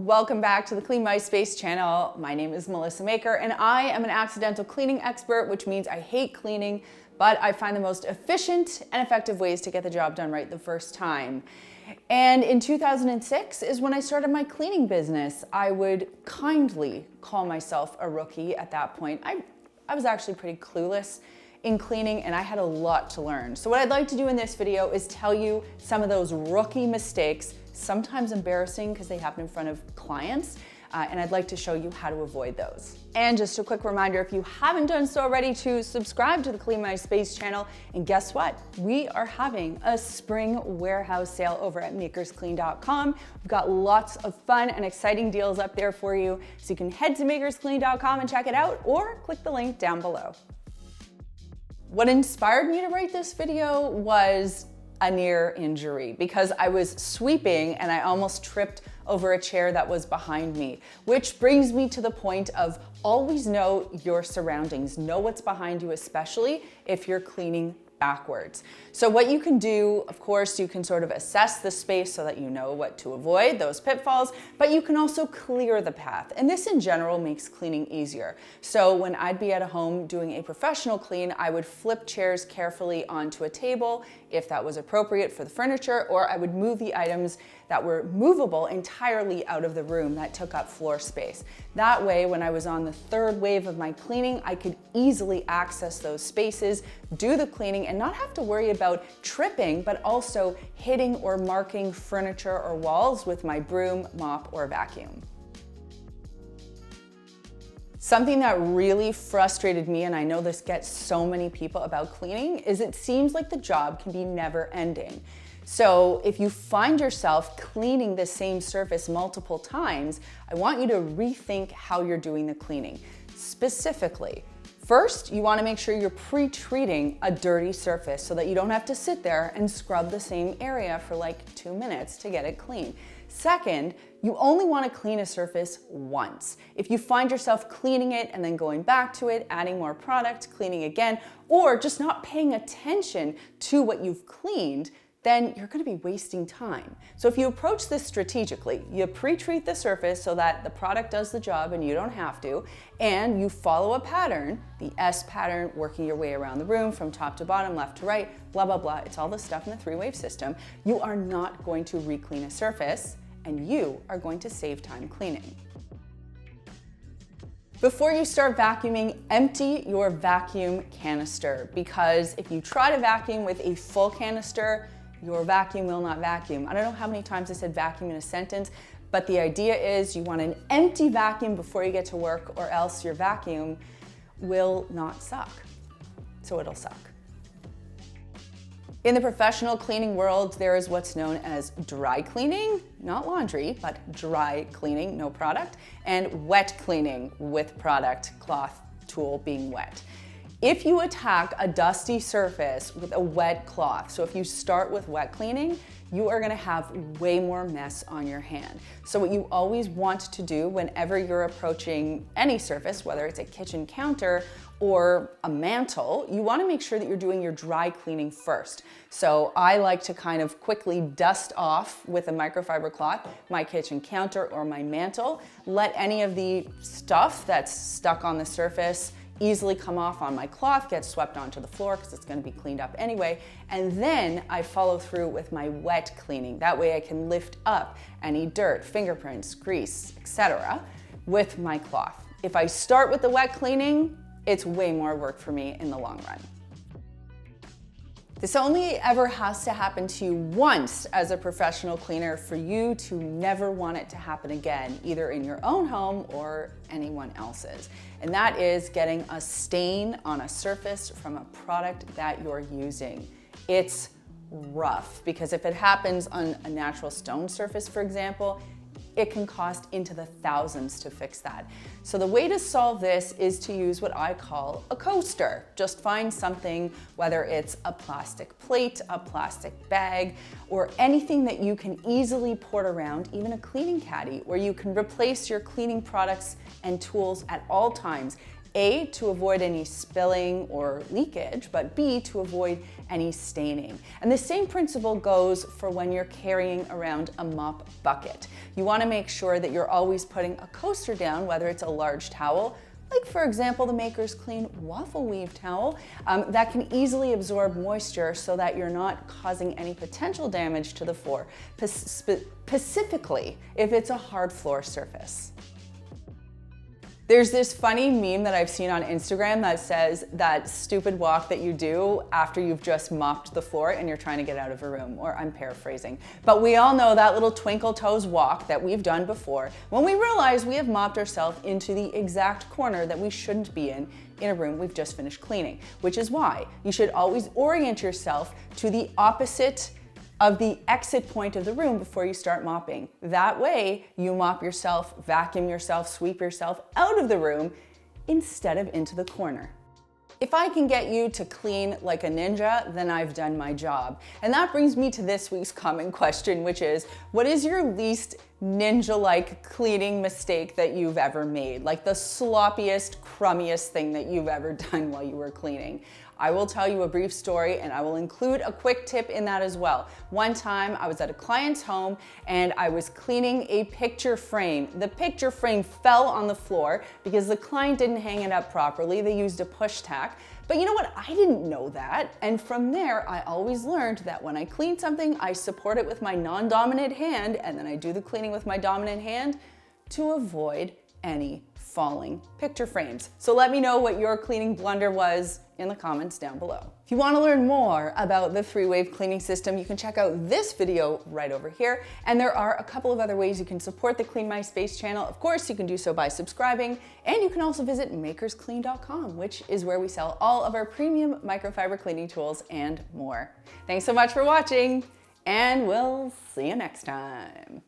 Welcome back to the Clean My Space channel. My name is Melissa Maker and I am an accidental cleaning expert, which means I hate cleaning, but I find the most efficient and effective ways to get the job done right the first time. And in 2006 is when I started my cleaning business. I would kindly call myself a rookie at that point. I was actually pretty clueless in cleaning and I had a lot to learn. So what I'd like to do in this video is tell you some of those rookie mistakes, sometimes embarrassing because they happen in front of clients, and I'd like to show you how to avoid those. And just a quick reminder, if you haven't done so already, to subscribe to the Clean My Space channel. And guess what? We are having a spring warehouse sale over at makersclean.com. We've got lots of fun and exciting deals up there for you. So you can head to makersclean.com and check it out, or click the link down below. What inspired me to write this video was a near injury, because I was sweeping and I almost tripped over a chair that was behind me, which brings me to the point of always know your surroundings. Know what's behind you, especially if you're cleaning backwards. So what you can do, of course, you can sort of assess the space so that you know what to avoid, those pitfalls, but you can also clear the path. And this in general makes cleaning easier. So when I'd be at a home doing a professional clean, I would flip chairs carefully onto a table if that was appropriate for the furniture, or I would move the items that were movable entirely out of the room that took up floor space. That way, when I was on the third wave of my cleaning, I could easily access those spaces, do the cleaning, and not have to worry about tripping, but also hitting or marking furniture or walls with my broom, mop, or vacuum. Something that really frustrated me, and I know this gets so many people about cleaning, is it seems like the job can be never ending. So if you find yourself cleaning the same surface multiple times, I want you to rethink how you're doing the cleaning. Specifically, first, you want to make sure you're pre-treating a dirty surface so that you don't have to sit there and scrub the same area for like 2 minutes to get it clean. Second, you only want to clean a surface once. If you find yourself cleaning it and then going back to it, adding more product, cleaning again, or just not paying attention to what you've cleaned, then you're going to be wasting time. So if you approach this strategically, you pre-treat the surface so that the product does the job and you don't have to, and you follow a pattern, the S pattern, working your way around the room from top to bottom, left to right, blah, blah, blah. It's all the stuff in the three-wave system. You are not going to re-clean a surface, and you are going to save time cleaning. Before you start vacuuming, empty your vacuum canister, because if you try to vacuum with a full canister, your vacuum will not vacuum. I don't know how many times I said vacuum in a sentence, but the idea is you want an empty vacuum before you get to work, or else your vacuum will not suck. So it'll suck. In the professional cleaning world, there is what's known as dry cleaning, not laundry, but dry cleaning, no product, and wet cleaning with product, cloth, tool being wet. If you attack a dusty surface with a wet cloth, so if you start with wet cleaning, you are gonna have way more mess on your hand. So what you always want to do whenever you're approaching any surface, whether it's a kitchen counter or a mantle, you wanna make sure that you're doing your dry cleaning first. So I like to kind of quickly dust off with a microfiber cloth my kitchen counter or my mantle, let any of the stuff that's stuck on the surface easily come off on my cloth, get swept onto the floor because it's going to be cleaned up anyway, and then I follow through with my wet cleaning. That way I can lift up any dirt, fingerprints, grease, etc. with my cloth. If I start with the wet cleaning, it's way more work for me in the long run. This only ever has to happen to you once as a professional cleaner for you to never want it to happen again, either in your own home or anyone else's. And that is getting a stain on a surface from a product that you're using. It's rough, because if it happens on a natural stone surface, for example, it can cost into the thousands to fix that. So the way to solve this is to use what I call a coaster. Just find something, whether it's a plastic plate, a plastic bag, or anything that you can easily port around, even a cleaning caddy, where you can replace your cleaning products and tools at all times. A, to avoid any spilling or leakage, but B, to avoid any staining. And the same principle goes for when you're carrying around a mop bucket. You want to make sure that you're always putting a coaster down, whether it's a large towel, like for example, the Maker's Clean waffle weave towel, that can easily absorb moisture so that you're not causing any potential damage to the floor, specifically if it's a hard floor surface. There's this funny meme that I've seen on Instagram that says that stupid walk that you do after you've just mopped the floor and you're trying to get out of a room, or I'm paraphrasing. But we all know that little twinkle toes walk that we've done before when we realize we have mopped ourselves into the exact corner that we shouldn't be in a room we've just finished cleaning, which is why you should always orient yourself to the opposite of the exit point of the room before you start mopping. That way, you mop yourself, vacuum yourself, sweep yourself out of the room instead of into the corner. If I can get you to clean like a ninja, then I've done my job. And that brings me to this week's common question, which is, what is your least ninja-like cleaning mistake that you've ever made? Like the sloppiest, crummiest thing that you've ever done while you were cleaning? I will tell you a brief story and I will include a quick tip in that as well. One time I was at a client's home and I was cleaning a picture frame. The picture frame fell on the floor because the client didn't hang it up properly. They used a push tack. But you know what? I didn't know that. And from there, I always learned that when I clean something, I support it with my non-dominant hand and then I do the cleaning with my dominant hand to avoid any falling picture frames. So let me know what your cleaning blunder was in the comments down below. If you want to learn more about the 3-wave cleaning system, you can check out this video right over here. And there are a couple of other ways you can support the Clean My Space channel. Of course, you can do so by subscribing, and you can also visit makersclean.com, which is where we sell all of our premium microfiber cleaning tools and more. Thanks so much for watching, and we'll see you next time.